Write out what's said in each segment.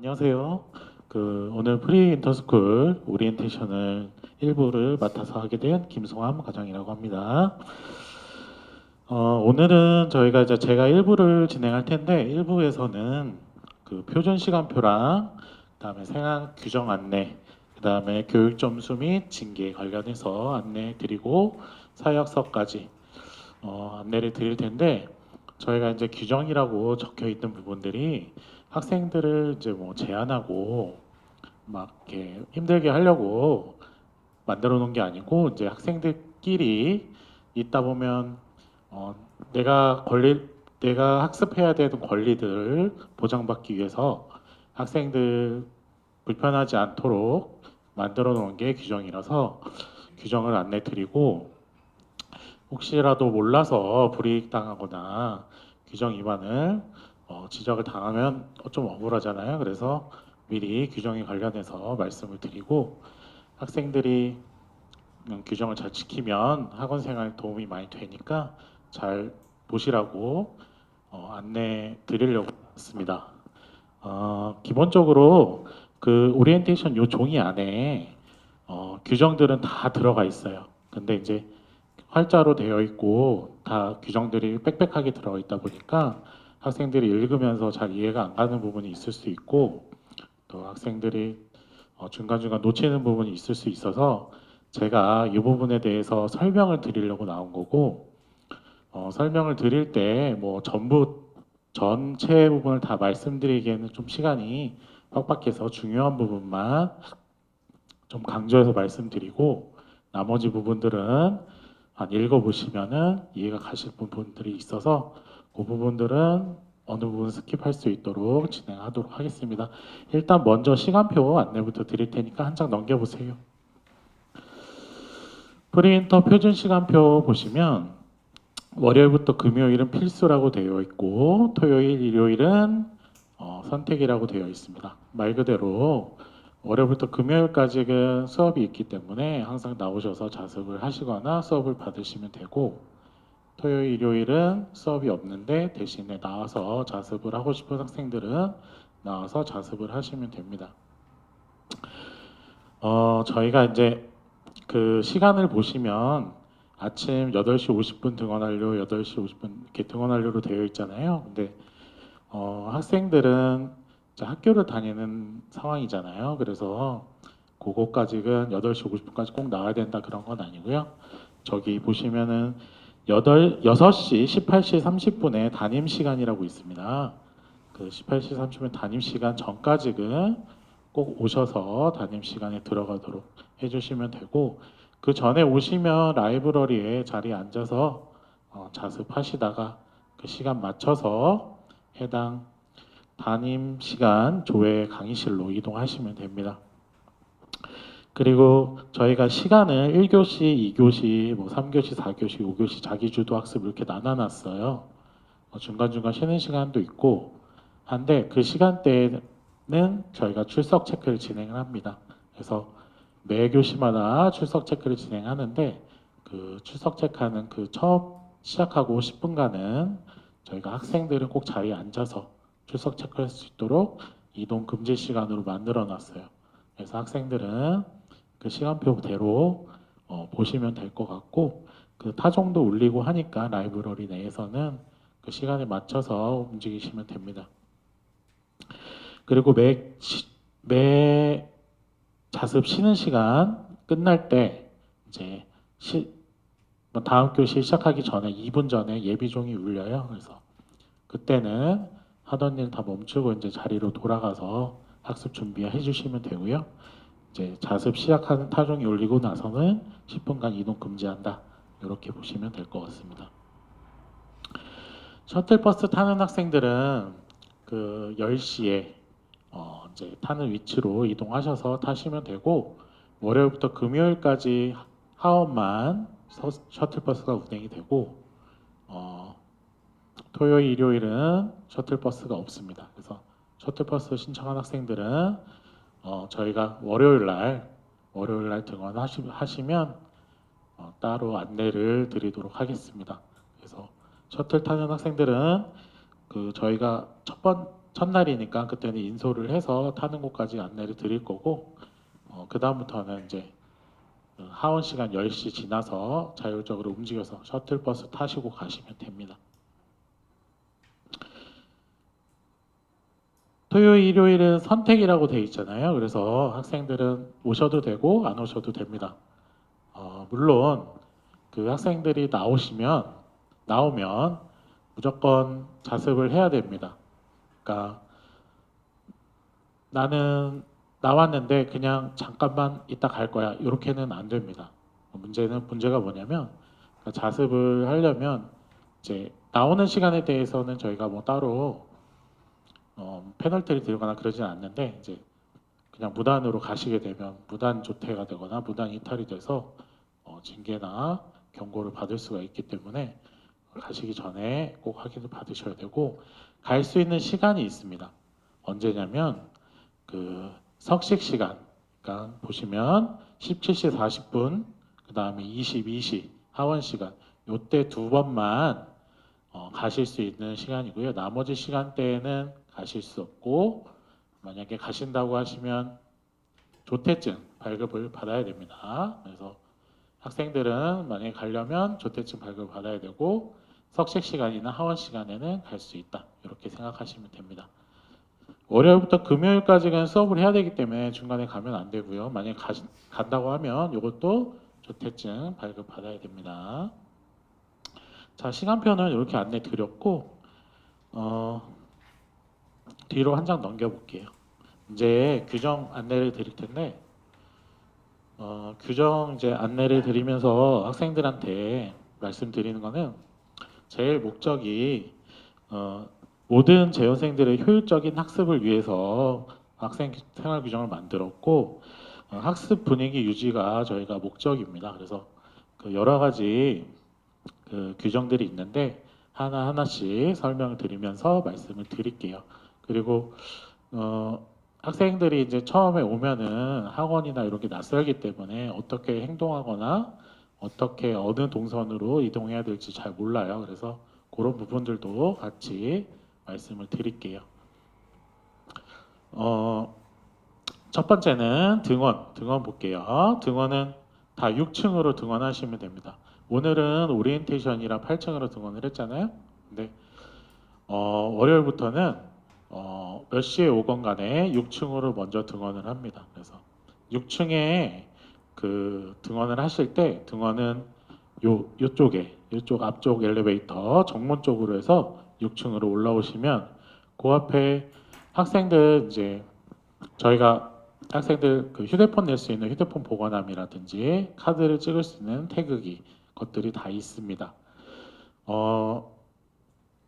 안녕하세요. 오늘 프리 인터스쿨 오리엔테이션을 일부를 맡아서 하게 된 김송함 과장이라고 합니다. 오늘은 저희가 이제 제가 일부를 진행할 텐데 일부에서는 그 표준 시간표랑 그다음에 생활 규정 안내, 그다음에 교육 점수 및 징계 관련해서 안내 드리고 사역서까지 안내를 드릴 텐데 저희가 이제 규정이라고 적혀 있는 부분들이 학생들을 이제 뭐 제한하고 막 이렇게 힘들게 하려고 만들어 놓은 게 아니고 이제 학생들끼리 있다 보면 어, 내가 학습해야 되는 권리들을 보장받기 위해서 학생들 불편하지 않도록 만들어 놓은 게 규정이라서 규정을 안내 드리고 혹시라도 몰라서 불이익당하거나 규정 위반을 지적을 당하면 좀 억울하잖아요. 그래서 미리 규정에 관련해서 말씀을 드리고 학생들이 규정을 잘 지키면 학원 생활 도움이 많이 되니까 잘 보시라고 안내 드리려고 했습니다. 기본적으로 그 오리엔테이션 요 종이 안에 규정들은 다 들어가 있어요. 근데 이제 활자로 되어 있고 다 규정들이 빽빽하게 들어가 있다 보니까 학생들이 읽으면서 잘 이해가 안 가는 부분이 있을 수 있고 또 학생들이 중간중간 놓치는 부분이 있을 수 있어서 제가 이 부분에 대해서 설명을 드리려고 나온 거고 설명을 드릴 때 뭐 전부 전체 부분을 다 말씀드리기에는 좀 시간이 빡빡해서 중요한 부분만 좀 강조해서 말씀드리고 나머지 부분들은 한 읽어보시면은 이해가 가실 부분들이 있어서 그 부분들은 어느 부분 스킵할 수 있도록 진행하도록 하겠습니다. 일단 먼저 시간표 안내부터 드릴 테니까 한 장 넘겨보세요. 프린터 표준 시간표 보시면 월요일부터 금요일은 필수라고 되어 있고 토요일, 일요일은 선택이라고 되어 있습니다. 말 그대로 월요일부터 금요일까지는 수업이 있기 때문에 항상 나오셔서 자습을 하시거나 수업을 받으시면 되고 토요일, 일요일은 수업이 없는데 대신에 나와서 자습을 하고 싶은 학생들은 나와서 자습을 하시면 됩니다. 저희가 이제 그 시간을 보시면 아침 8시 50분 등원완료, 8시 50분 이렇게 등원완료로 되어 있잖아요. 근데 학생들은 이제 학교를 다니는 상황이잖아요. 그래서 그거까지는 8시 50분까지 꼭 나와야 된다 그런 건 아니고요. 저기 보시면은 6시 18시 30분에 담임 시간이라고 있습니다. 그 18시 30분 담임 시간 전까지는 꼭 오셔서 담임 시간에 들어가도록 해주시면 되고 그 전에 오시면 라이브러리에 자리에 앉아서 자습하시다가 그 시간 맞춰서 해당 담임 시간 조회 강의실로 이동하시면 됩니다. 그리고 저희가 시간을 1교시, 2교시, 뭐 3교시, 4교시, 5교시 자기주도 학습 이렇게 나눠놨어요. 중간중간 쉬는 시간도 있고 한데 그 시간대에는 저희가 출석 체크를 진행을 합니다. 그래서 매 교시마다 출석 체크를 진행하는데 그 출석 체크하는 그 처음 시작하고 10분간은 저희가 학생들은 꼭 자리에 앉아서 출석 체크할 수 있도록 이동 금지 시간으로 만들어 놨어요. 그래서 학생들은 그 시간표대로 보시면 될 것 같고 그 타종도 울리고 하니까 라이브러리 내에서는 그 시간에 맞춰서 움직이시면 됩니다. 그리고 매 자습 쉬는 시간 끝날 때 이제 뭐 다음 교시 시작하기 전에 2분 전에 예비종이 울려요. 그래서 그때는 하던 일 다 멈추고 이제 자리로 돌아가서 학습 준비해 주시면 되고요. 이제 자습 시작하는 타종이 울리고 나서는 10분간 이동 금지한다. 이렇게 보시면 될 것 같습니다. 셔틀버스 타는 학생들은 그 10시에 이제 타는 위치로 이동하셔서 타시면 되고 월요일부터 금요일까지 하원만 셔틀버스가 운행이 되고 어, 토요일, 일요일은 셔틀버스가 없습니다. 그래서 셔틀버스 신청한 학생들은 저희가 월요일 날 등원하시면 따로 안내를 드리도록 하겠습니다. 그래서 셔틀 타는 학생들은 그 저희가 첫날이니까 그때는 인솔을 해서 타는 곳까지 안내를 드릴 거고 그 다음부터는 이제 하원 시간 10시 지나서 자율적으로 움직여서 셔틀버스 타시고 가시면 됩니다. 토요일, 일요일은 선택이라고 돼 있잖아요. 그래서 학생들은 오셔도 되고 안 오셔도 됩니다. 물론 그 학생들이 나오면 무조건 자습을 해야 됩니다. 그러니까 나는 나왔는데 그냥 잠깐만 이따 갈 거야. 이렇게는 안 됩니다. 문제가 뭐냐면 그러니까 자습을 하려면 이제 나오는 시간에 대해서는 저희가 뭐 따로 페널티를 드리거나 그러진 않는데 이제 그냥 무단으로 가시게 되면 무단 조퇴가 되거나 무단 이탈이 돼서 징계나 경고를 받을 수가 있기 때문에 가시기 전에 꼭 확인을 받으셔야 되고 갈 수 있는 시간이 있습니다. 언제냐면 그 석식 시간, 그러니까 보시면 17시 40분, 그 다음에 22시 하원 시간, 요때 두 번만 가실 수 있는 시간이고요. 나머지 시간대에는 가실 수 없고 만약에 가신다고 하시면 조퇴증 발급을 받아야 됩니다. 그래서 학생들은 만약에 가려면 조퇴증 발급을 받아야 되고 석식 시간이나 하원 시간에는 갈 수 있다. 이렇게 생각하시면 됩니다. 월요일부터 금요일까지는 수업을 해야 되기 때문에 중간에 가면 안 되고요. 만약에 간다고 하면 이것도 조퇴증 발급 받아야 됩니다. 자, 시간표는 이렇게 안내 드렸고 뒤로 한 장 넘겨 볼게요. 이제 규정 안내를 드릴 텐데 규정 이제 안내를 드리면서 학생들한테 말씀드리는 거는 제일 목적이 모든 재원생들의 효율적인 학습을 위해서 학생 생활 규정을 만들었고 학습 분위기 유지가 저희가 목적입니다. 그래서 그 여러 가지 그 규정들이 있는데 하나하나씩 설명을 드리면서 말씀을 드릴게요. 그리고 학생들이 이제 처음에 오면은 학원이나 이런 게 낯설기 때문에 어떻게 행동하거나 어떻게 어느 동선으로 이동해야 될지 잘 몰라요. 그래서 그런 부분들도 같이 말씀을 드릴게요. 첫 번째는 등원 볼게요. 등원은 다 6층으로 등원하시면 됩니다. 오늘은 오리엔테이션이라 8층으로 등원을 했잖아요. 근데 월요일부터는 몇 시에 오건 간에 6층으로 먼저 등원을 합니다. 그래서 6층에 그 등원을 하실 때 등원은 요쪽 앞쪽 엘리베이터 정문 쪽으로 해서 6층으로 올라오시면 그 앞에 학생들 이제 저희가 학생들 그 휴대폰 낼 수 있는 휴대폰 보관함이라든지 카드를 찍을 수 있는 태그기 것들이 다 있습니다.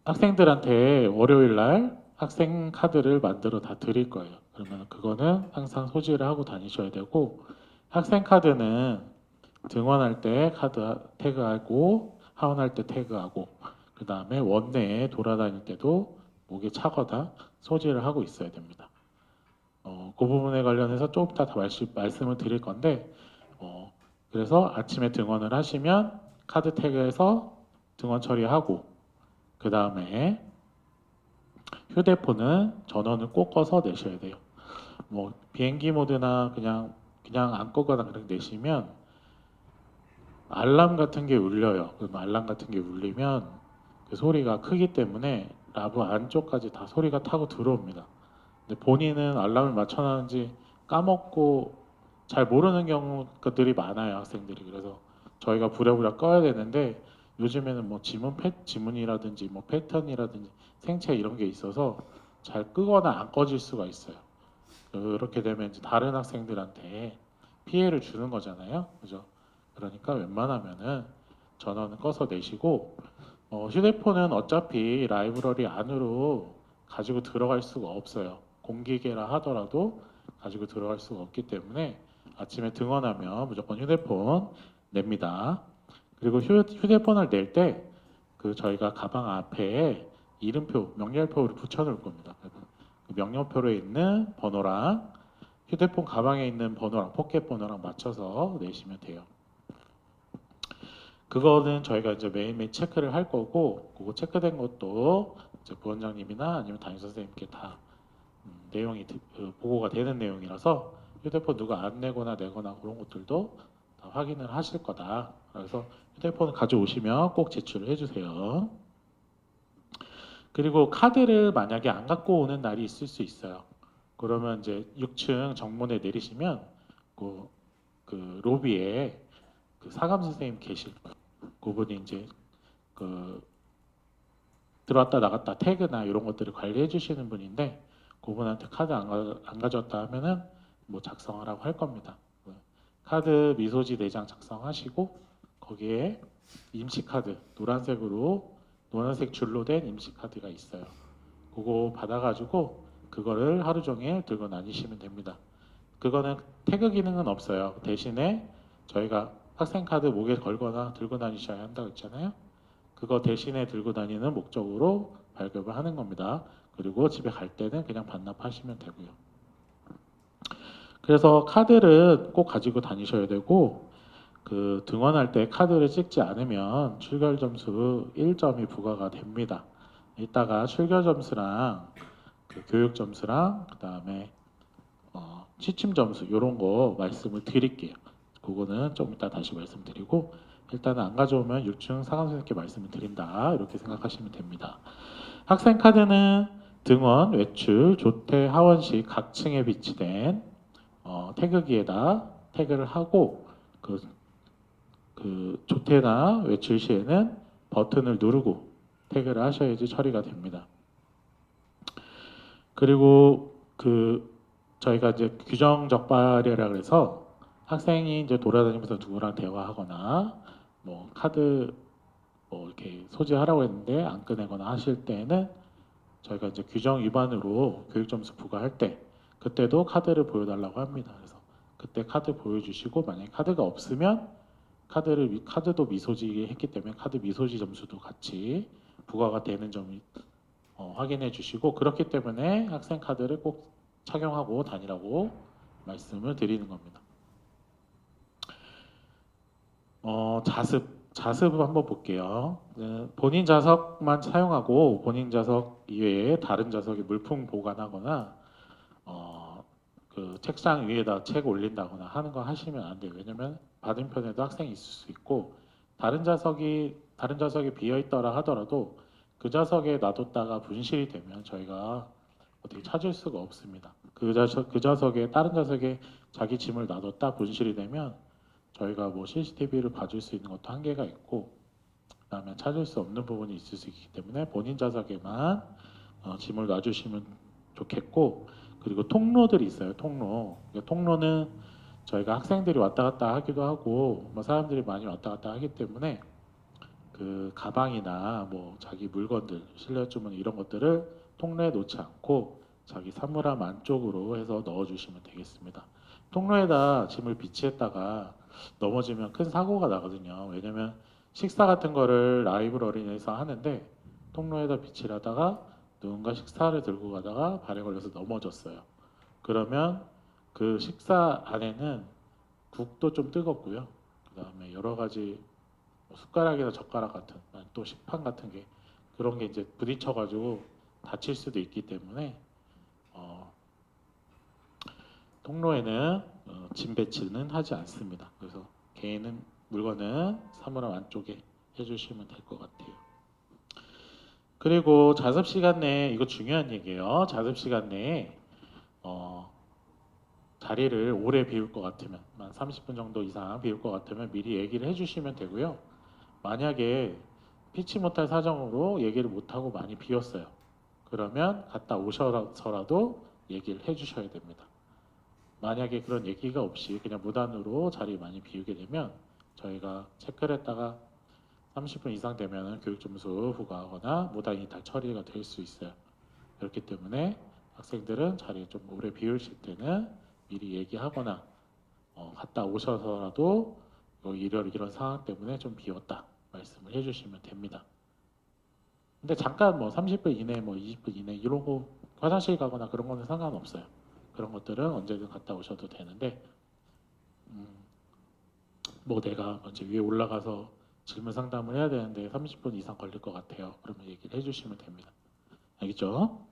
학생들한테 월요일 날 학생 카드를 만들어 다 드릴 거예요. 그러면 그거는 항상 소지를 하고 다니셔야 되고 학생 카드는 등원할 때 카드 태그하고 하원할 때 태그하고 그 다음에 원내에 돌아다닐 때도 목에 차거나 소지를 하고 있어야 됩니다. 그 부분에 관련해서 조금 더 말씀을 드릴 건데 그래서 아침에 등원을 하시면 카드 태그해서 등원 처리하고 그 다음에 휴대폰은 전원을 꼭 꺼서 내셔야 돼요. 뭐 비행기 모드나 그냥 안 끄거나 그렇게 내시면 알람 같은 게 울려요. 그럼 알람 같은 게 울리면 그 소리가 크기 때문에 라브 안쪽까지 다 소리가 타고 들어옵니다. 근데 본인은 알람을 맞춰놨는지 까먹고 잘 모르는 경우들이 많아요, 학생들이. 그래서 저희가 부랴부랴 꺼야 되는데 요즘에는 뭐 지문이라든지 뭐 패턴이라든지 생체 이런 게 있어서 잘 끄거나 안 꺼질 수가 있어요. 그렇게 되면 이제 다른 학생들한테 피해를 주는 거잖아요. 그죠? 그러니까 웬만하면은 전원을 꺼서 내시고 휴대폰은 어차피 라이브러리 안으로 가지고 들어갈 수가 없어요. 공기계라 하더라도 가지고 들어갈 수가 없기 때문에 아침에 등원하면 무조건 휴대폰 냅니다. 그리고 휴대폰을 낼 때 그 저희가 가방 앞에 이름표, 명렬표를 붙여놓을 겁니다. 그 명령표에 있는 번호랑 휴대폰 가방에 있는 번호랑 포켓 번호랑 맞춰서 내시면 돼요. 그거는 저희가 이제 매일매일 체크를 할 거고, 그거 체크된 것도 이제 부원장님이나 아니면 담임 선생님께 다 내용이 보고가 되는 내용이라서 휴대폰 누가 안 내거나 내거나 그런 것들도 다 확인을 하실 거다. 그래서 휴대폰 가져오시면 꼭 제출을 해주세요. 그리고 카드를 만약에 안 갖고 오는 날이 있을 수 있어요. 그러면 이제 6층 정문에 내리시면 그 로비에 그 사감 선생님 계실 거예요. 그분이 이제 그 들어왔다 나갔다 태그나 이런 것들을 관리해 주시는 분인데 그분한테 카드 안 가져왔다 하면은 뭐 작성하라고 할 겁니다. 카드 미소지 4장 작성하시고 거기에 임시 카드 노란색 줄로 된 임시 카드가 있어요. 그거 받아가지고 그거를 하루 종일 들고 다니시면 됩니다. 그거는 태그 기능은 없어요. 대신에 저희가 학생 카드 목에 걸거나 들고 다니셔야 한다고 했잖아요. 그거 대신에 들고 다니는 목적으로 발급을 하는 겁니다. 그리고 집에 갈 때는 그냥 반납하시면 되고요. 그래서 카드를 꼭 가지고 다니셔야 되고 그 등원할 때 카드를 찍지 않으면 출결 점수 1점이 부과가 됩니다. 이따가 출결 점수랑 그 교육 점수랑 그다음에 취침 점수 이런 거 말씀을 드릴게요. 그거는 좀 이따 다시 말씀드리고 일단은 안 가져오면 6층 사감 선생님께 말씀을 드린다 이렇게 생각하시면 됩니다. 학생 카드는 등원, 외출, 조퇴, 하원 시 각 층에 비치된 태그기에다 태그를 하고 그 조퇴나 외출 시에는 버튼을 누르고 태그를 하셔야지 처리가 됩니다. 그리고 저희가 이제 규정 적발이라 그래서 학생이 이제 돌아다니면서 누구랑 대화하거나 뭐 카드 뭐 이렇게 소지하라고 했는데 안 꺼내거나 하실 때는 저희가 이제 규정 위반으로 교육 점수 부과할 때 그때도 카드를 보여달라고 합니다. 그래서 그때 카드 보여주시고 만약에 카드가 없으면 카드도 미소지 했기 때문에 카드 미소지 점수도 같이 부과가 되는 점을 확인해 주시고 그렇기 때문에 학생 카드를 꼭 착용하고 다니라고 말씀을 드리는 겁니다. 자습을 한번 볼게요. 본인 자석만 사용하고 본인 자석 이외에 다른 자석에 물품 보관하거나 그 책상 위에다 책 올린다거나 하는 거 하시면 안 돼요. 왜냐면 맞은편에도 학생이 있을 수 있고 다른 자석이 비어 있더라 하더라도 그 자석에 놔뒀다가 분실이 되면 저희가 어떻게 찾을 수가 없습니다. 그 자석에 다른 자석에 자기 짐을 놔뒀다 분실이 되면 저희가 뭐 CCTV를 봐줄 수 있는 것도 한계가 있고 그다음에 찾을 수 없는 부분이 있을 수 있기 때문에 본인 자석에만 짐을 놔주시면 좋겠고 그리고 통로들이 있어요. 통로는 저희가 학생들이 왔다 갔다 하기도 하고 뭐 사람들이 많이 왔다 갔다 하기 때문에 그 가방이나 뭐 자기 물건들 실내 주문 이런 것들을 통로에 놓지 않고 자기 사물함 안쪽으로 해서 넣어주시면 되겠습니다. 통로에다 짐을 비치했다가 넘어지면 큰 사고가 나거든요. 왜냐면 식사 같은 거를 라이브러리에서 하는데 통로에다 비치하다가 누군가 식사를 들고 가다가 발에 걸려서 넘어졌어요. 그러면 그 식사 안에는 국도 좀 뜨겁고요. 그다음에 여러 가지 숟가락이나 젓가락 같은 또 식판 같은 게 그런 게 이제 부딪혀가지고 다칠 수도 있기 때문에 통로에는 짐 배치는 하지 않습니다. 그래서 개인은 물건은 사물함 안쪽에 해주시면 될 것 같아요. 그리고 자습 시간 내에 이거 중요한 얘기예요. 자습 시간 내에 자리를 오래 비울 것 같으면 한 30분 정도 이상 비울 것 같으면 미리 얘기를 해주시면 되고요. 만약에 피치 못할 사정으로 얘기를 못하고 많이 비웠어요. 그러면 갔다 오셔서라도 얘기를 해주셔야 됩니다. 만약에 그런 얘기가 없이 그냥 무단으로 자리 많이 비우게 되면 저희가 체크를 했다가 30분 이상 되면 교육 점수 부과하거나 무단 이탈 처리가 될 수 있어요. 그렇기 때문에 학생들은 자리 좀 오래 비우실 때는 미리 얘기하거나 갔다 오셔서라도 이런 상황 때문에 좀 비웠다 말씀을 해주시면 됩니다. 근데 잠깐 뭐 30분 이내, 뭐 20분 이내 이런 거 화장실 가거나 그런 거는 상관없어요. 그런 것들은 언제든 갔다 오셔도 되는데 뭐 내가 먼저 위에 올라가서 질문 상담을 해야 되는데 30분 이상 걸릴 것 같아요. 그러면 얘기를 해주시면 됩니다. 알겠죠?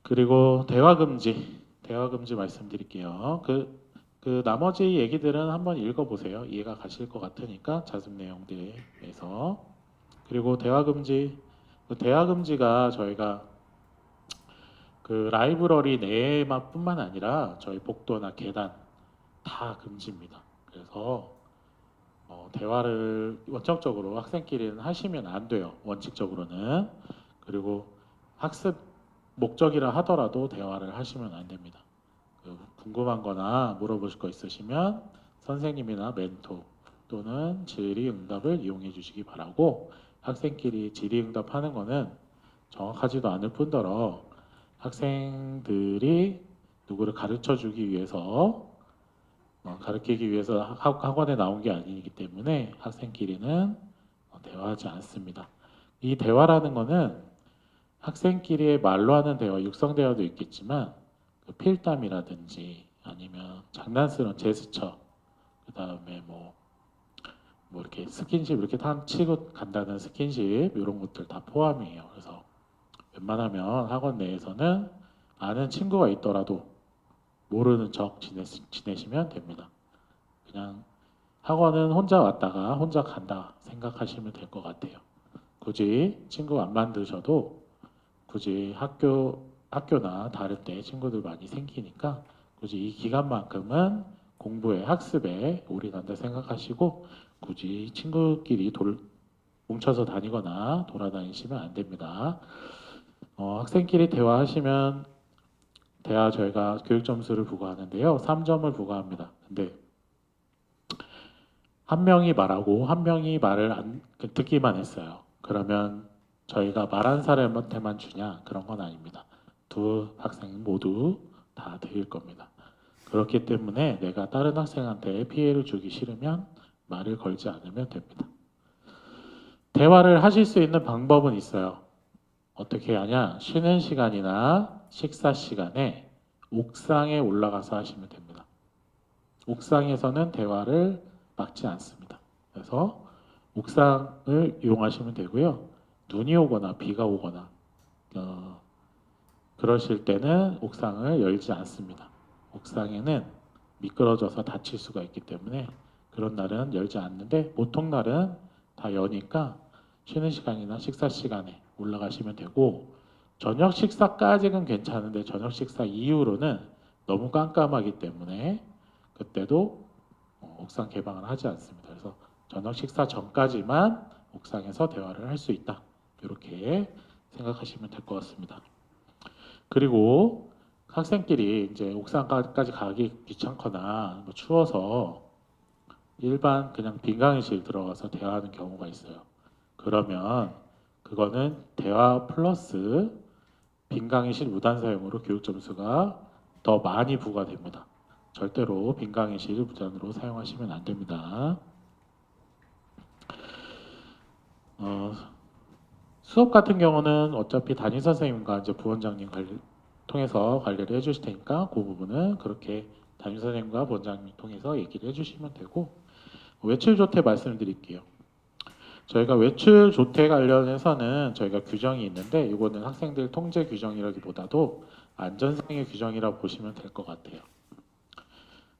그리고 대화 금지 말씀드릴게요. 그 나머지 얘기들은 한번 읽어보세요. 이해가 가실 것 같으니까 자습 내용들에서. 그리고 대화 금지가 저희가 그 라이브러리 내에만뿐만 아니라 저희 복도나 계단 다 금지입니다. 그래서 대화를 원칙적으로 학생끼리는 하시면 안 돼요. 원칙적으로는. 그리고 학습 목적이라 하더라도 대화를 하시면 안 됩니다. 궁금한 거나 물어보실 거 있으시면 선생님이나 멘토 또는 질의응답을 이용해 주시기 바라고, 학생끼리 질의응답하는 거는 정확하지도 않을 뿐더러 학생들이 누구를 가르쳐 주기 위해서 가르치기 위해서 학원에 나온 게 아니기 때문에 학생끼리는 대화하지 않습니다. 이 대화라는 거는 학생끼리의 말로 하는 대화, 육성 대화도 있겠지만 그 필담이라든지 아니면 장난스러운 제스처, 그 다음에 뭐 이렇게 스킨십 이렇게 탐 치고 간다는 스킨십 이런 것들 다 포함이에요. 그래서 웬만하면 학원 내에서는 아는 친구가 있더라도 모르는 척 지내시면 됩니다. 그냥 학원은 혼자 왔다가 혼자 간다 생각하시면 될 것 같아요. 굳이 친구 안 만드셔도 굳이 학교나 다를 때 친구들 많이 생기니까 굳이 이 기간만큼은 공부에 학습에 올인한다 생각하시고 굳이 친구끼리 뭉쳐서 다니거나 돌아다니시면 안 됩니다. 학생끼리 대화하시면 대화 저희가 교육 점수를 부과하는데요. 3점을 부과합니다. 근데 한 명이 말하고 한 명이 말을 듣기만 했어요. 그러면 저희가 말한 사람한테만 주냐? 그런 건 아닙니다. 두 학생 모두 다 드릴 겁니다. 그렇기 때문에 내가 다른 학생한테 피해를 주기 싫으면 말을 걸지 않으면 됩니다. 대화를 하실 수 있는 방법은 있어요. 어떻게 하냐? 쉬는 시간이나 식사 시간에 옥상에 올라가서 하시면 됩니다. 옥상에서는 대화를 막지 않습니다. 그래서 옥상을 이용하시면 되고요. 눈이 오거나 비가 오거나 그러실 때는 옥상을 열지 않습니다. 옥상에는 미끄러져서 다칠 수가 있기 때문에 그런 날은 열지 않는데, 보통 날은 다 여니까 쉬는 시간이나 식사 시간에 올라가시면 되고, 저녁 식사까지는 괜찮은데 저녁 식사 이후로는 너무 깜깜하기 때문에 그때도 옥상 개방을 하지 않습니다. 그래서 저녁 식사 전까지만 옥상에서 대화를 할 수 있다. 이렇게 생각하시면 될 것 같습니다. 그리고 학생끼리 이제 옥상까지 가기 귀찮거나 뭐 추워서 일반 그냥 빈강의실 들어가서 대화하는 경우가 있어요. 그러면 그거는 대화 플러스 빈강의실 무단 사용으로 교육 점수가 더 많이 부과됩니다. 절대로 빈강의실 무단으로 사용하시면 안 됩니다. 수업 같은 경우는 어차피 담임 선생님과 이제 부원장님 통해서 관리를 해주실 테니까 그 부분은 그렇게 담임 선생님과 부원장님 통해서 얘기를 해주시면 되고, 외출 조퇴 말씀드릴게요. 저희가 외출 조퇴 관련해서는 저희가 규정이 있는데 이거는 학생들 통제 규정이라기보다도 안전상의 규정이라고 보시면 될 것 같아요.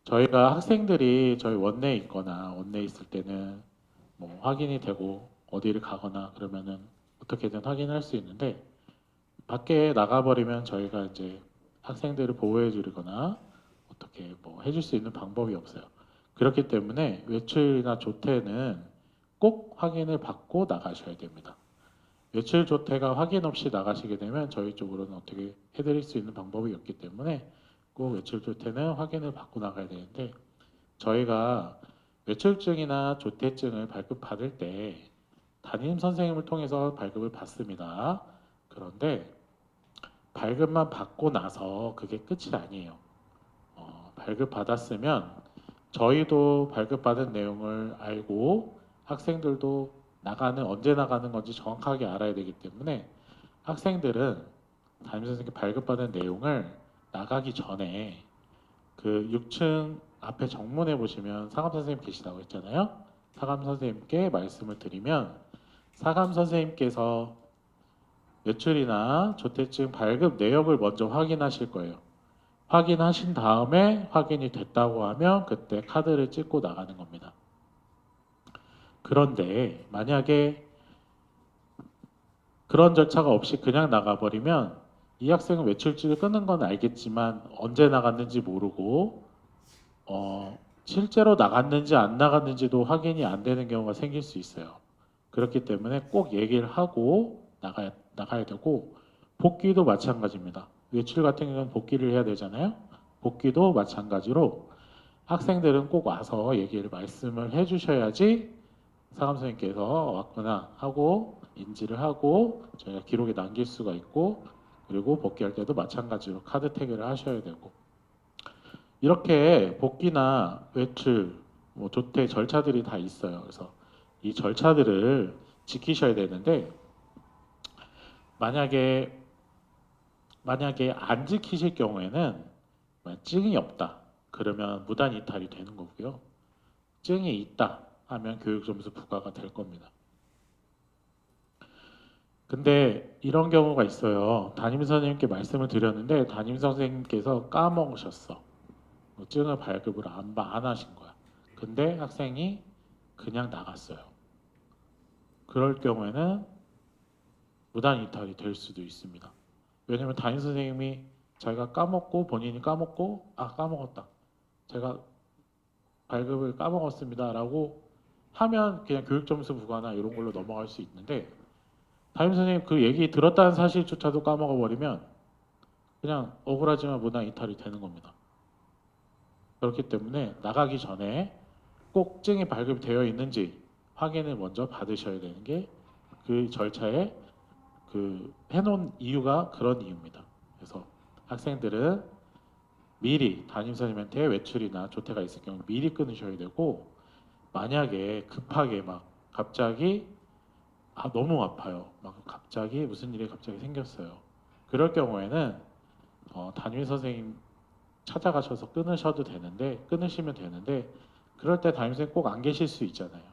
저희가 학생들이 저희 원내에 있거나 원내에 있을 때는 뭐 확인이 되고 어디를 가거나 그러면은 어떻게든 확인할 수 있는데, 밖에 나가버리면 저희가 이제 학생들을 보호해 주거나 어떻게 뭐 해줄 수 있는 방법이 없어요. 그렇기 때문에 외출이나 조퇴는 꼭 확인을 받고 나가셔야 됩니다. 외출 조퇴가 확인 없이 나가시게 되면 저희 쪽으로는 어떻게 해드릴 수 있는 방법이 없기 때문에 꼭 외출 조퇴는 확인을 받고 나가야 되는데, 저희가 외출증이나 조퇴증을 발급받을 때 담임 선생님을 통해서 발급을 받습니다. 그런데 발급만 받고 나서 그게 끝이 아니에요. 발급받았으면 저희도 발급받은 내용을 알고 학생들도 언제 나가는 건지 정확하게 알아야 되기 때문에 학생들은 담임 선생님께 발급받은 내용을 나가기 전에 그 6층 앞에 정문에 보시면 사감 선생님 계시다고 했잖아요. 사감 선생님께 말씀을 드리면 사감 선생님께서 외출이나 조퇴증 발급 내역을 먼저 확인하실 거예요. 확인하신 다음에 확인이 됐다고 하면 그때 카드를 찍고 나가는 겁니다. 그런데 만약에 그런 절차가 없이 그냥 나가버리면 이 학생은 외출증을 끊은 건 알겠지만 언제 나갔는지 모르고 실제로 나갔는지 안 나갔는지도 확인이 안 되는 경우가 생길 수 있어요. 그렇기 때문에 꼭 얘기를 하고 나가야 되고 복귀도 마찬가지입니다. 외출 같은 경우는 복귀를 해야 되잖아요. 복귀도 마찬가지로 학생들은 꼭 와서 얘기를 말씀을 해주셔야지 상담 선생님께서 왔구나 하고 인지를 하고 저희가 기록에 남길 수가 있고 그리고 복귀할 때도 마찬가지로 카드 태그를 하셔야 되고 이렇게 복귀나 외출, 뭐 조퇴 절차들이 다 있어요. 그래서 이 절차들을 지키셔야 되는데 만약에 안 지키실 경우에는 증이 없다. 그러면 무단 이탈이 되는 거고요. 증이 있다 하면 교육 점수 부과가 될 겁니다. 근데 이런 경우가 있어요. 담임 선생님께 말씀을 드렸는데 담임 선생님께서 까먹으셨어. 증을 발급을 안 하신 거야. 근데 학생이 그냥 나갔어요. 그럴 경우에는 무단 이탈이 될 수도 있습니다. 왜냐면 담임 선생님이 자기가 까먹고 본인이 까먹고 까먹었다. 제가 발급을 까먹었습니다라고 하면 그냥 교육 점수 부과나 이런 걸로 넘어갈 수 있는데 담임 선생님 그 얘기 들었다는 사실조차도 까먹어 버리면 그냥 억울하지만 무단 이탈이 되는 겁니다. 그렇기 때문에 나가기 전에 꼭 증이 발급되어 있는지 확인을 먼저 받으셔야 되는 게 그 절차에 해놓은 이유가 그런 이유입니다. 그래서 학생들은 미리 담임 선생님한테 외출이나 조퇴가 있을 경우 미리 끊으셔야 되고 만약에 급하게 막 갑자기 너무 아파요. 막 갑자기 무슨 일이 갑자기 생겼어요. 그럴 경우에는 담임 선생님 찾아가셔서 끊으시면 되는데 그럴 때 담임 선생님 꼭 안 계실 수 있잖아요.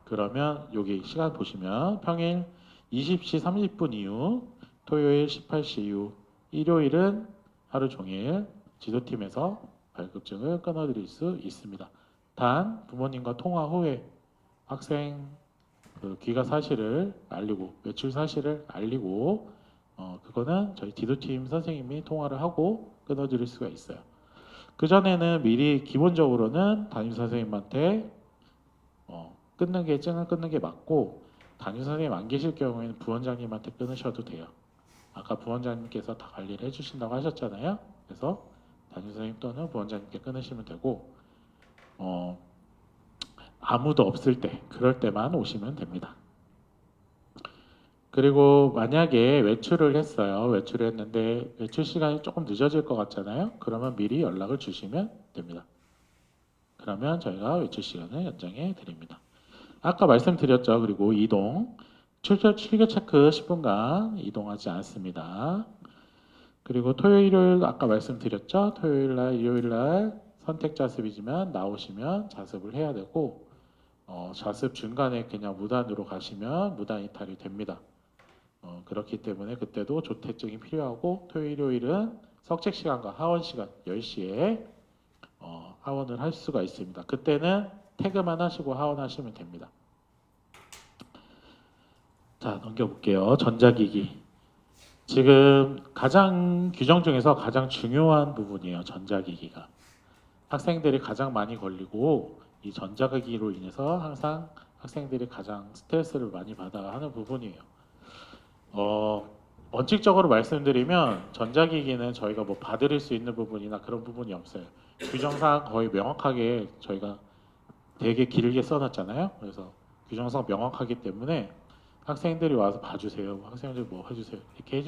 그러면 여기 시간 보시면 평일 20시 30분 이후, 토요일 18시 이후, 일요일은 하루 종일 지도팀에서 발급증을 끊어드릴 수 있습니다. 단 부모님과 통화 후에 학생 귀가 사실을 알리고 외출 사실을 알리고 그거는 저희 지도팀 선생님이 통화를 하고 끊어드릴 수가 있어요. 그 전에는 미리 기본적으로는 담임 선생님한테 증을 끊는 게 맞고 담임 선생님 안 계실 경우에는 부원장님한테 끊으셔도 돼요. 아까 부원장님께서 다 관리를 해주신다고 하셨잖아요. 그래서 담임 선생님 또는 부원장님께 끊으시면 되고 아무도 없을 때 그럴 때만 오시면 됩니다. 그리고 만약에 외출을 했어요. 외출을 했는데 외출 시간이 조금 늦어질 것 같잖아요. 그러면 미리 연락을 주시면 됩니다. 그러면 저희가 외출 시간을 연장해 드립니다. 아까 말씀드렸죠. 그리고 이동, 출교 체크 10분간 이동하지 않습니다. 그리고 토요일, 일요일 아까 말씀드렸죠. 토요일 날, 일요일 날 선택 자습이지만 나오시면 자습을 해야 되고 자습 중간에 그냥 무단으로 가시면 무단 이탈이 됩니다. 그렇기 때문에 그때도 조퇴증이 필요하고 토요일, 일요일은 석책 시간과 하원 시간 10시에 하원을 할 수가 있습니다. 그때는 태그만 하시고 하원하시면 됩니다. 자, 넘겨볼게요. 전자기기. 지금 규정 중에서 가장 중요한 부분이에요. 전자기기가. 학생들이 가장 많이 걸리고 이 전자기기로 인해서 항상 학생들이 가장 스트레스를 많이 받아 하는 부분이에요. 원칙적으로 말씀드리면 전자기기는 저희가 뭐 봐드릴 수 있는 부분이나 그런 부분이 없어요. 규정상 거의 명확하게 저희가 되게 길게 써놨잖아요. 그래서 규정상 명확하기 때문에 학생들이 와서 봐주세요. 학생들 뭐 해주세요. 이렇게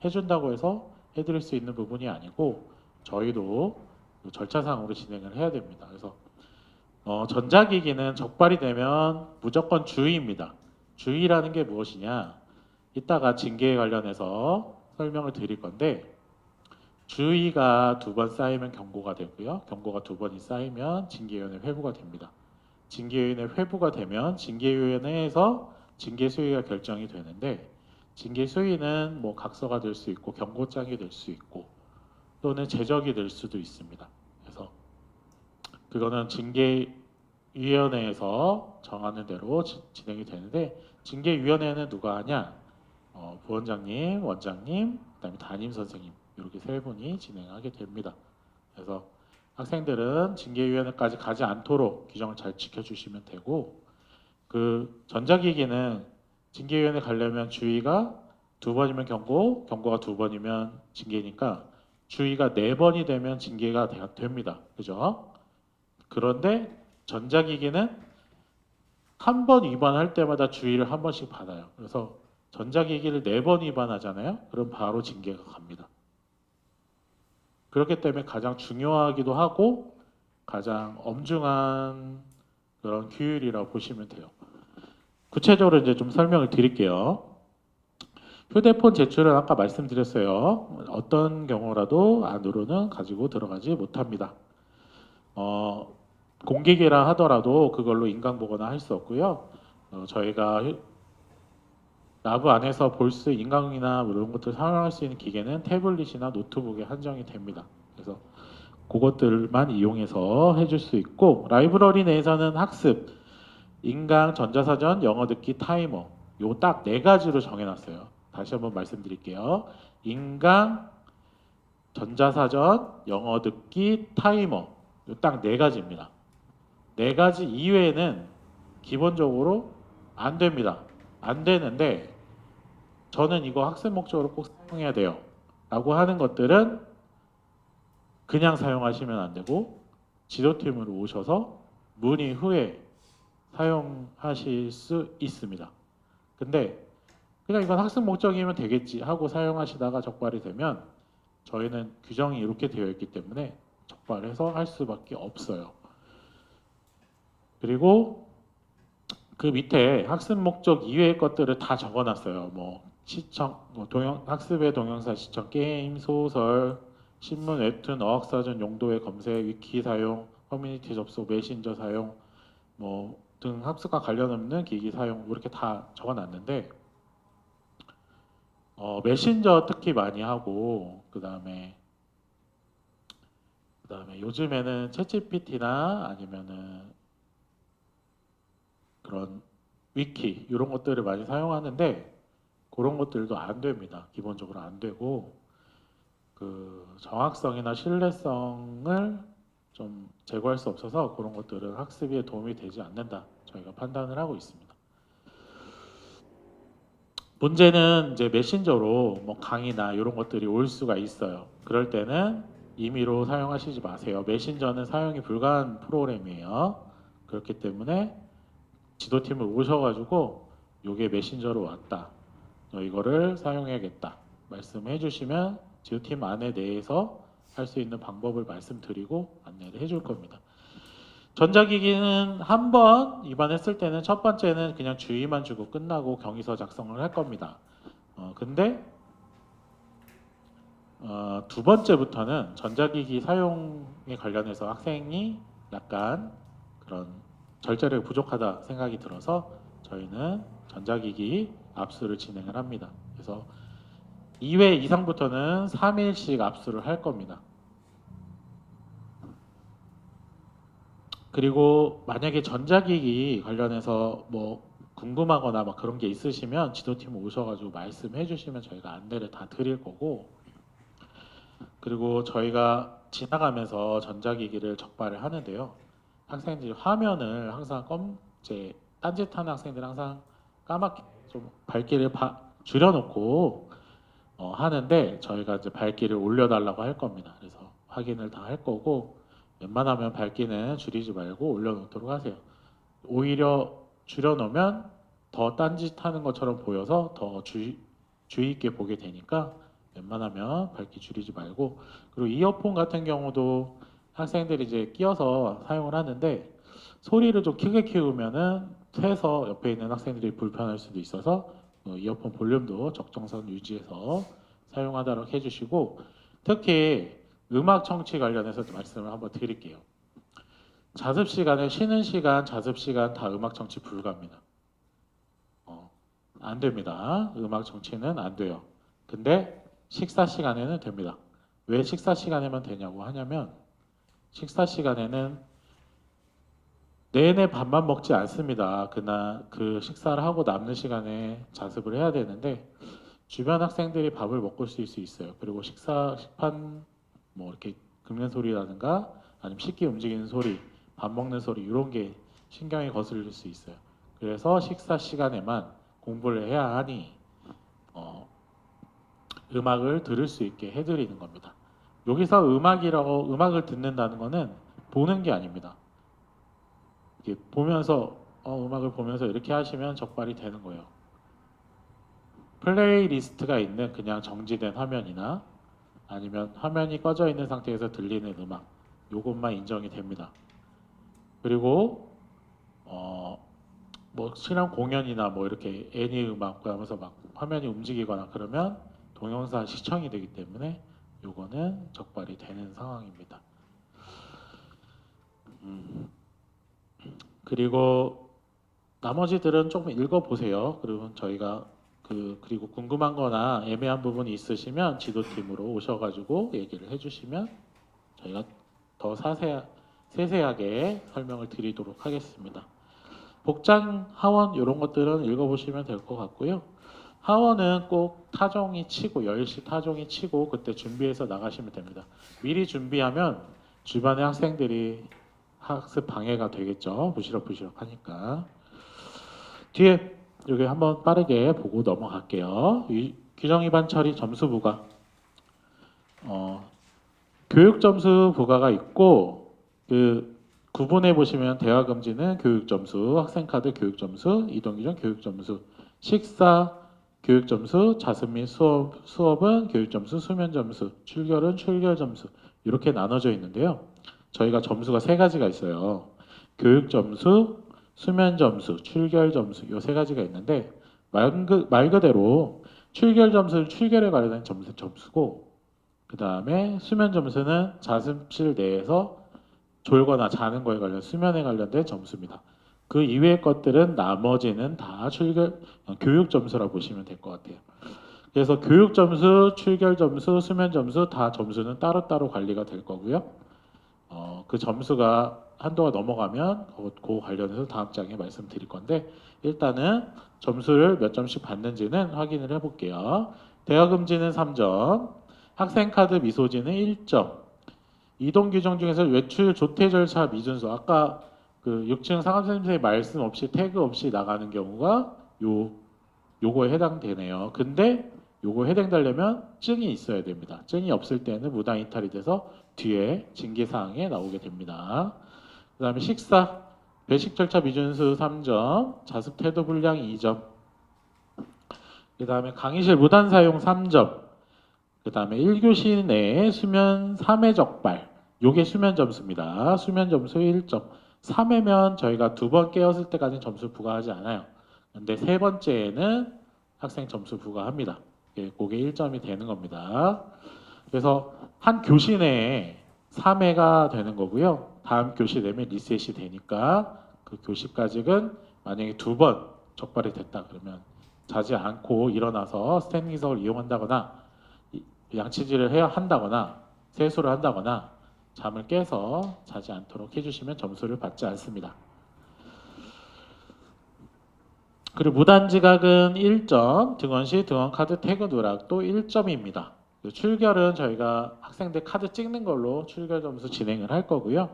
해준다고 해서 해드릴 수 있는 부분이 아니고 저희도 절차상으로 진행을 해야 됩니다. 그래서 전자기기는 적발이 되면 무조건 주의입니다. 주의라는 게 무엇이냐? 이따가 징계에 관련해서 설명을 드릴 건데 주의가 2번 쌓이면 경고가 되고요. 경고가 2번이 쌓이면 징계위원회 회부가 됩니다. 징계위원회 회부가 되면 징계위원회에서 징계 수위가 결정이 되는데 징계 수위는 뭐 각서가 될 수 있고 경고장이 될 수 있고 또는 제적이 될 수도 있습니다. 그래서 그거는 징계위원회에서 정하는 대로 진행이 되는데 징계위원회는 누가 하냐? 부원장님, 원장님, 그다음에 담임 선생님 이렇게 세 분이 진행하게 됩니다. 그래서 학생들은 징계위원회까지 가지 않도록 규정을 잘 지켜주시면 되고 그 전자기기는 징계위원회 가려면 주의가 2번이면 경고, 경고가 2번이면 징계니까 주의가 4번이 되면 징계가 됩니다. 그죠? 그런데 전자기기는 한 번 위반할 때마다 주의를 한 번씩 받아요. 그래서 전자기기를 4번 위반하잖아요. 그럼 바로 징계가 갑니다. 그렇기 때문에 가장 중요하기도 하고 가장 엄중한 그런 규율이라고 보시면 돼요. 구체적으로 이제 좀 설명을 드릴게요. 휴대폰 제출은 아까 말씀드렸어요. 어떤 경우라도 안으로는 가지고 들어가지 못합니다. 공기계라 하더라도 그걸로 인강보거나 할 수 없고요. 저희가 라브 안에서 볼 수 인강이나 이런 것들 사용할 수 있는 기계는 태블릿이나 노트북에 한정이 됩니다. 그래서 그것들만 이용해서 해줄 수 있고 라이브러리 내에서는 학습, 인강, 전자사전, 영어 듣기, 타이머 요 딱 4가지로 정해놨어요. 다시 한번 말씀드릴게요. 인강, 전자사전, 영어 듣기, 타이머 요 딱 4가지입니다. 4가지 이외에는 기본적으로 안 됩니다. 안 되는데 저는 이거 학습 목적으로 꼭 사용해야 돼요 라고 하는 것들은 그냥 사용하시면 안 되고 지도팀으로 오셔서 문의 후에 사용하실 수 있습니다. 근데 그냥 이건 학습 목적이면 되겠지 하고 사용하시다가 적발이 되면 저희는 규정이 이렇게 되어 있기 때문에 적발해서 할 수밖에 없어요. 그리고 그 밑에 학습 목적 이외의 것들을 다 적어놨어요. 뭐 시청, 학습의 동영상 시청, 게임, 소설, 신문, 웹툰, 어학사전 용도의 검색, 위키 사용, 커뮤니티 접속, 메신저 사용, 뭐 등 학습과 관련 없는 기기 사용 이렇게 다 적어놨는데 메신저 특히 많이 하고 그다음에 요즘에는 챗GPT나 아니면은 그런 위키 이런 것들을 많이 사용하는데 그런 것들도 안 됩니다. 기본적으로 안 되고 그 정확성이나 신뢰성을 좀 제고할 수 없어서 그런 것들은 학습에 도움이 되지 않는다. 저희가 판단을 하고 있습니다. 문제는 이제 메신저로 뭐 강의나 이런 것들이 올 수가 있어요. 그럴 때는 임의로 사용하시지 마세요. 메신저는 사용이 불가한 프로그램이에요. 그렇기 때문에 지도팀을 오셔가지고 요게 메신저로 왔다. 너 이거를 사용해야겠다. 말씀해 주시면 지도팀 안에 내에서 할 수 있는 방법을 말씀드리고 안내를 해줄 겁니다. 전자기기는 한 번 입안했을 때는 첫 번째는 그냥 주의만 주고 끝나고 경위서 작성을 할 겁니다. 근데 2번째부터는 전자기기 사용에 관련해서 학생이 약간 그런 절제력이 부족하다 생각이 들어서 저희는 전자기기 압수를 진행을 합니다. 그래서 2회 이상부터는 3일씩 압수를 할 겁니다. 그리고 만약에 전자기기 관련해서 뭐 궁금하거나 막 그런 게 있으시면 지도팀 오셔가지고 말씀해 주시면 저희가 안내를 다 드릴 거고 그리고 저희가 지나가면서 전자기기를 적발을 하는데요. 학생들이 화면을 항상 이제 딴짓하는 학생들 항상 까맣게 좀 밝기를 줄여놓고 하는데 저희가 이제 밝기를 올려달라고 할 겁니다. 그래서 확인을 다 할 거고 웬만하면 밝기는 줄이지 말고 올려놓도록 하세요. 오히려 줄여놓으면 더 딴짓하는 것처럼 보여서 더 주의 있게 보게 되니까 웬만하면 밝기 줄이지 말고 그리고 이어폰 같은 경우도 학생들이 이제 끼워서 사용을 하는데 소리를 좀 크게 키우면은 새서 옆에 있는 학생들이 불편할 수도 있어서 이어폰 볼륨도 적정선 유지해서 사용하도록 해주시고 특히 음악 청취 관련해서 말씀을 한번 드릴게요. 자습 시간에 쉬는 시간, 자습 시간 다 음악 청취 불가합니다. 안 됩니다. 음악 정치는 안 돼요. 근데 식사 시간에는 됩니다. 왜 식사 시간에만 되냐고 하냐면 식사 시간에는 내내 밥만 먹지 않습니다. 그날 그 식사를 하고 남는 시간에 자습을 해야 되는데 주변 학생들이 밥을 먹고 있을 수 있어요. 그리고 식판 뭐 이렇게 긁는 소리라든가 아니면 식기 움직이는 소리, 밥 먹는 소리 이런 게 신경이 거슬릴 수 있어요. 그래서 식사 시간에만 공부를 해야 하니 어, 음악을 들을 수 있게 해드리는 겁니다. 여기서 음악을 듣는다는 거는 보는 게 아닙니다. 이렇게 보면서 음악을 보면서 이렇게 하시면 적발이 되는 거예요. 플레이리스트가 있는 그냥 정지된 화면이나 아니면 화면이 꺼져 있는 상태에서 들리는 음악 요것만 인정이 됩니다. 그리고 뭐 실험 공연이나 뭐 이렇게 애니 음악 하면서 막 화면이 움직이거나 그러면 동영상 시청이 되기 때문에 요거는 적발이 되는 상황입니다. 그리고 나머지들은 조금 읽어보세요. 그러면 저희가 그리고 궁금한 거나 애매한 부분이 있으시면 지도팀으로 오셔가지고 얘기를 해주시면 저희가 더 세세하게 설명을 드리도록 하겠습니다. 복장 하원 이런 것들은 읽어보시면 될 것 같고요. 하원은 꼭 타종이 치고 10시 타종이 치고 그때 준비해서 나가시면 됩니다. 미리 준비하면 주변의 학생들이 학습 방해가 되겠죠. 부시럭부시럭 하니까. 뒤에 여기 한번 빠르게 보고 넘어갈게요. 규정 위반 처리 점수 부과. 교육 점수 부과가 있고 그 구분해 보시면 대화 금지는 교육 점수, 학생 카드 교육 점수, 이동 규정 교육 점수, 식사 교육 점수, 자습 및 수업은 교육 점수, 수면 점수, 출결은 출결 점수 이렇게 나눠져 있는데요. 저희가 점수가 세 가지가 있어요. 교육 점수, 수면 점수, 출결 점수 이 세 가지가 있는데 말 그대로 출결 점수는 출결에 관련된 점수고 그 다음에 수면 점수는 자습실 내에서 졸거나 자는 거에 관련 수면에 관련된 점수입니다. 그 이외의 것들은 나머지는 다 교육 점수라고 보시면 될 것 같아요. 그래서 교육 점수, 출결 점수, 수면 점수 다 점수는 따로따로 관리가 될 거고요. 그 점수가 한도가 넘어가면 그 관련해서 다음 장에 말씀드릴 건데 일단은 점수를 몇 점씩 받는지는 확인을 해볼게요. 대화 금지는 3점, 학생 카드 미소지는 1점, 이동 규정 중에서 외출 조퇴 절차 미준수 아까 그 6층 상암 선생님의 말씀 없이 태그 없이 나가는 경우가 요거에 해당되네요. 근데 요거에 해당되려면 증이 있어야 됩니다. 증이 없을 때는 무단 이탈이 돼서 뒤에 징계 사항에 나오게 됩니다. 그다음에 식사 배식 절차 미준수 3점, 자습 태도 불량 2점. 그다음에 강의실 무단 사용 3점. 그다음에 1교시 내에 수면 3회 적발. 요게 수면 점수입니다. 수면 점수 1점. 3회면 저희가 두 번 깨었을 때까지는 점수 부과하지 않아요. 근데 세 번째에는 학생 점수 부과합니다. 그게 1점이 되는 겁니다. 그래서 한 교시 내에 3회가 되는 거고요. 다음 교시 되면 리셋이 되니까 그 교시까지는 만약에 두 번 적발이 됐다 그러면 자지 않고 일어나서 스탠딩석을 이용한다거나 양치질을 해야 한다거나 세수를 한다거나 잠을 깨서 자지 않도록 해주시면 점수를 받지 않습니다. 그리고 무단지각은 1점, 등원시 등원카드 태그 누락도 1점입니다. 출결은 저희가 학생들 카드 찍는 걸로 출결 점수 진행을 할 거고요.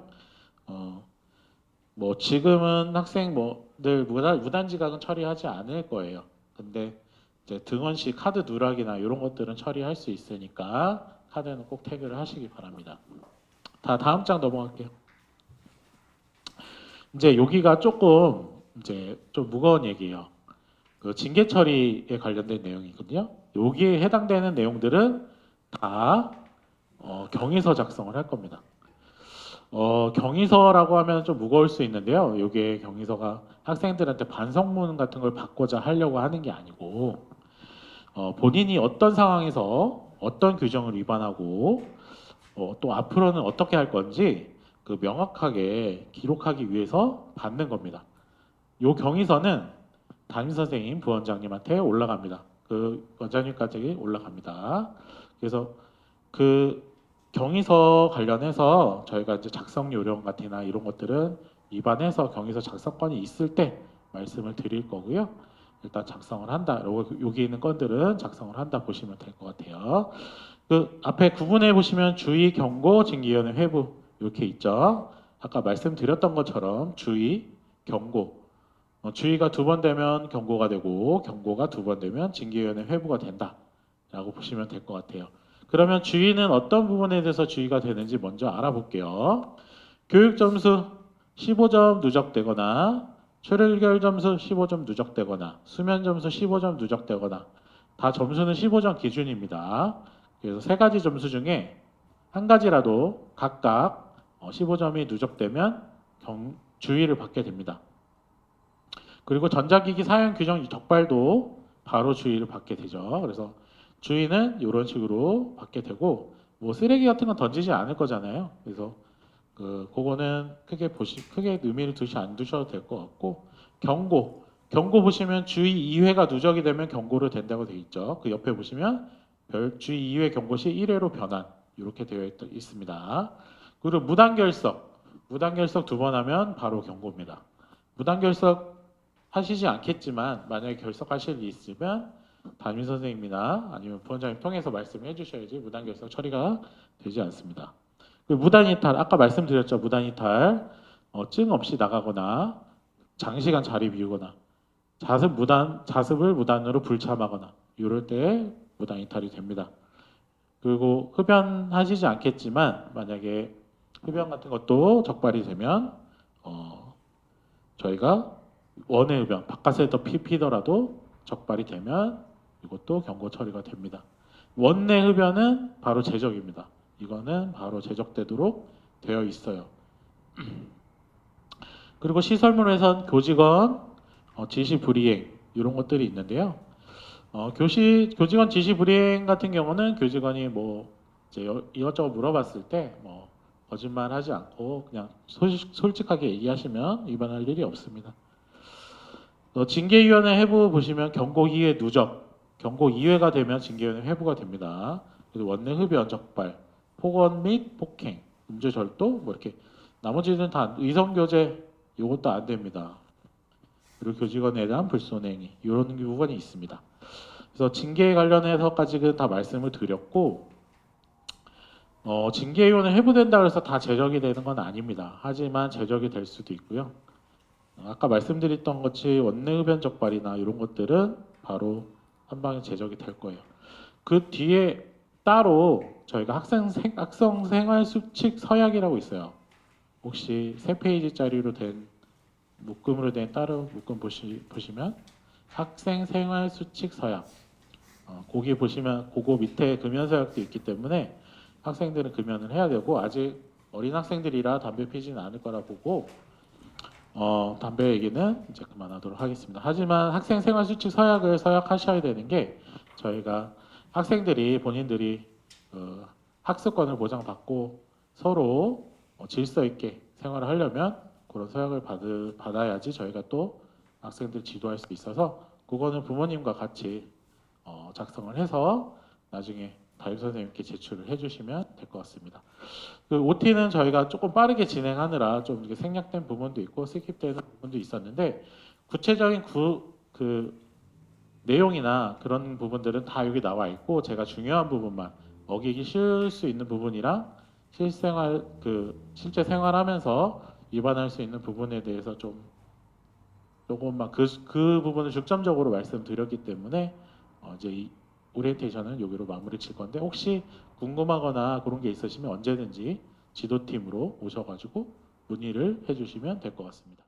뭐 지금은 학생들 무단지각은 처리하지 않을 거예요. 근데 이제 등원시 카드 누락이나 이런 것들은 처리할 수 있으니까 카드는 꼭 태그를 하시기 바랍니다. 다음 장 넘어갈게요. 이제 여기가 조금 이제 좀 무거운 얘기예요. 그 징계 처리에 관련된 내용이거든요. 여기에 해당되는 내용들은 다 경위서 작성을 할 겁니다. 경위서라고 하면 좀 무거울 수 있는데요. 이게 경위서가 학생들한테 반성문 같은 걸 받고자 하려고 하는 게 아니고 본인이 어떤 상황에서 어떤 규정을 위반하고 또 앞으로는 어떻게 할 건지 그 명확하게 기록하기 위해서 받는 겁니다. 요 경위서는 담임 선생님, 부원장님한테 올라갑니다. 그 원장님까지 올라갑니다. 그래서 그 경위서 관련해서 저희가 이제 작성 요령 같이나 이런 것들은 입안에서 경위서 작성권이 있을 때 말씀을 드릴 거고요. 일단 작성을 한다. 여기 있는 건들은 작성을 한다 보시면 될 것 같아요. 그 앞에 구분해 보시면 주의, 경고, 징계위원회, 회부 이렇게 있죠. 아까 말씀드렸던 것처럼 주의, 경고, 주의가 2번 되면 경고가 되고 경고가 2번 되면 징계위원회, 회부가 된다라고 보시면 될 것 같아요. 그러면 주의는 어떤 부분에 대해서 주의가 되는지 먼저 알아볼게요. 교육 점수 15점 누적되거나 출결 점수 15점 누적되거나 수면 점수 15점 누적되거나 다 점수는 15점 기준입니다. 그래서 세 가지 점수 중에 한 가지라도 각각 15점이 누적되면 주의를 받게 됩니다. 그리고 전자기기 사용 규정 적발도 바로 주의를 받게 되죠. 그래서 주의는 이런 식으로 받게 되고 뭐 쓰레기 같은 건 던지지 않을 거잖아요. 그래서 그거는 크게 의미를 안 두셔도 될 것 같고 경고 보시면 주의 2회가 누적이 되면 경고로 된다고 되어 있죠. 그 옆에 보시면 주의 2회 경고 시 1회로 변환 이렇게 되어 있습니다. 그리고 무단결석 2번 하면 바로 경고입니다. 무단결석 하시지 않겠지만 만약에 결석하실 일이 있으면 담임 선생님이나 아니면 부원장님 통해서 말씀해 주셔야지 무단결석 처리가 되지 않습니다. 무단이탈 아까 말씀드렸죠. 무단이탈 증 없이 나가거나 장시간 자리 비우거나 자습을 무단으로 불참하거나 이럴 때 무단이탈이 됩니다. 그리고 흡연하시지 않겠지만 만약에 흡연 같은 것도 적발이 되면 저희가 원의 흡연 바깥에서 피더라도 적발이 되면 이것도 경고 처리가 됩니다. 원내 흡연은 바로 제적입니다. 이거는 바로 제적되도록 되어 있어요. 그리고 시설물에선 교직원 지시 불이행 이런 것들이 있는데요. 교직원 지시 불이행 같은 경우는 교직원이 뭐 이제 이것저것 물어봤을 때 뭐 거짓말하지 않고 그냥 솔직하게 얘기하시면 위반할 일이 없습니다. 징계위원회 회부 보시면 경고 2회 누적, 경고 2회가 되면 징계위원회 회부가 됩니다. 그래서 원내 흡연 적발, 폭언 및 폭행, 음주절도 뭐 이렇게 나머지는 다 의성교제 이것도 안 됩니다. 그리고 교직원에 대한 불손행위 이런 부분이 있습니다. 그래서 징계에 관련해서까지는 다 말씀을 드렸고 징계위원회 회부된다 그래서 다 제적이 되는 건 아닙니다. 하지만 제적이 될 수도 있고요. 아까 말씀드렸던 것이 원내 흡연 적발이나 이런 것들은 바로 한 방에 제적이 될 거예요. 그 뒤에 따로 저희가 학생 생활 수칙 서약이라고 있어요. 혹시 3페이지짜리로 된 묶음으로 된 따로 묶음 보시면 학생 생활 수칙 서약 거기 보시면 그거 밑에 금연 서약도 있기 때문에 학생들은 금연을 해야 되고 아직 어린 학생들이라 담배 피지는 않을 거라 보고 담배 얘기는 이제 그만하도록 하겠습니다. 하지만 학생 생활 수칙 서약을 서약하셔야 되는 게 저희가 학생들이 본인들이 학습권을 보장받고 서로 질서 있게 생활을 하려면 그런 서약을 받아야지 저희가 또 학생들 지도할 수 있어서 그거는 부모님과 같이 작성을 해서 나중에 담임 선생님께 제출을 해주시면 될 것 같습니다. 그 OT는 저희가 조금 빠르게 진행하느라 좀 이렇게 생략된 부분도 있고 스킵되는 부분도 있었는데 구체적인 그 내용이나 그런 부분들은 다 여기 나와 있고 제가 중요한 부분만 어기기 쉬울 수 있는 부분이랑 실제 생활하면서 위반할 수 있는 부분에 대해서 조금만 그 부분을 중점적으로 말씀드렸기 때문에 이제 이 오리엔테이션은 여기로 마무리 칠 건데 혹시 궁금하거나 그런 게 있으시면 언제든지 지도팀으로 오셔가지고 문의를 해주시면 될 것 같습니다.